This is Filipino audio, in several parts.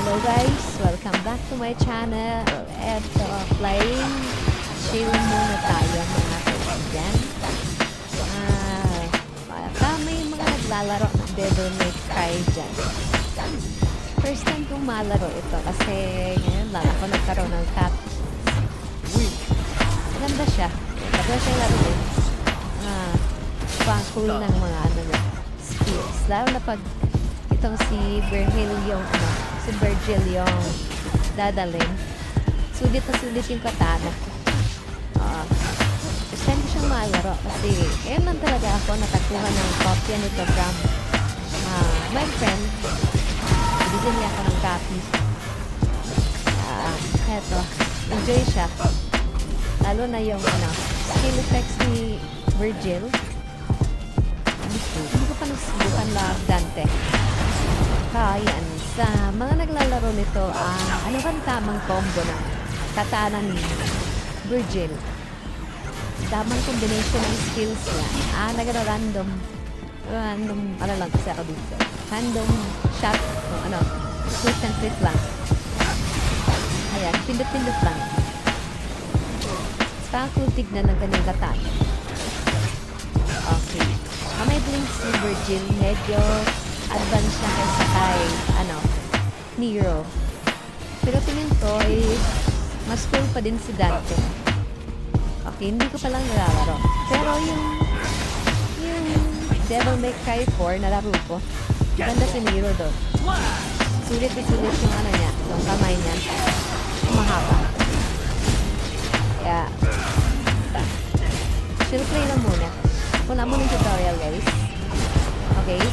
Hello guys, welcome back to my channel. Eto, playing chill muna tayo mga kaibigan. Baka may mga naglalaro ng Devil May Cry dyan. First time kong malaro ito kasi ngayon lang ako nagkaroon ng cat. Maganda siya. Maganda siya laro din. Cool ng mga skills. Lalo na pag itong si Virgil yung dadalhin. Sulit na sulit yung katana. First time ko siyang malaro kasi ngayon lang talaga ako nakakuha ng kopya nito from my friend. Bigyan niya ako ng copy. Eto, enjoy siya. Lalo na yung skill effects ni Virgil. Hindi ko pa nasubukan na Dante. Kaya sa mga naglalaro nito, ano bang tamang combo na katana ni Virgil? Tamang combination ng skills niya. Nag-random lang kasi ako dito. Random shot, twist and click lang. Ayan, pindot-pindot lang. Parang cool tignan ng kanyang katana. Okay. May blinks ni Virgil, medyo advanced siya kaysa kay Nero. Pero tingin ko mas cool pa din si Dante. Okay, hindi ko palang nalalaro. Pero yung Devil May Cry 4 nalaro ko. Ganda si Nero doon. Sulit na sulit yung niya, yung kamay niya. Mahaba. Kaya chill play lang muna. Wala mo ng tutorial guys. Okay?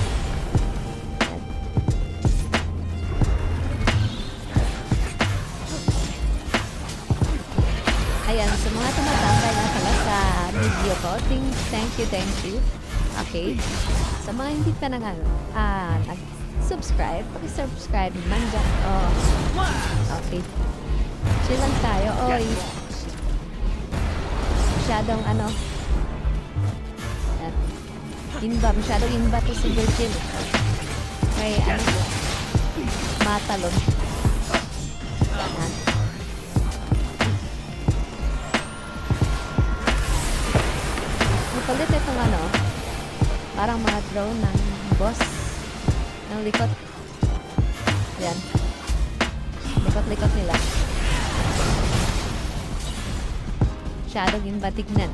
Ayan, sa mga tumatambay na pala sa video ko, thank you. Okay? Sa mga hindi pa nag-subscribe, pag-subscribe naman dyan. Okay. Chill lang tayo. Masyadong masyadong imba to si Virgil. May matalon. Makulit itong parang mga drone ng boss ng likot. Yan. Likot-likot nila. Masyadong imba tignan.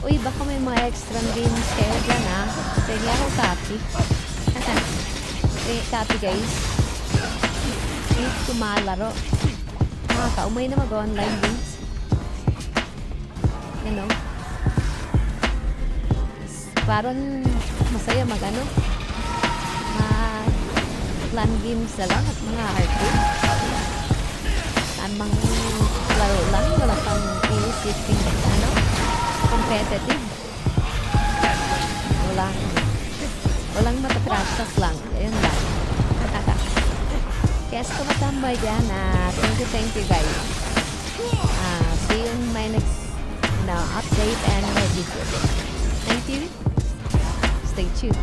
Uy, baka may mga extra games kayo dyan Sige ako copy. Copy guys. Please kumalaro. Umay na mag-online games. Parang masaya plan games na lang at mga arcade. Tamang laro lang. Wala pang isipin competitive. Walang matatrash talk lang. Ayun lang. Kaya sa tumatambay dyan, thank you guys. See you in my next update and my video. Thank you. Stay tuned.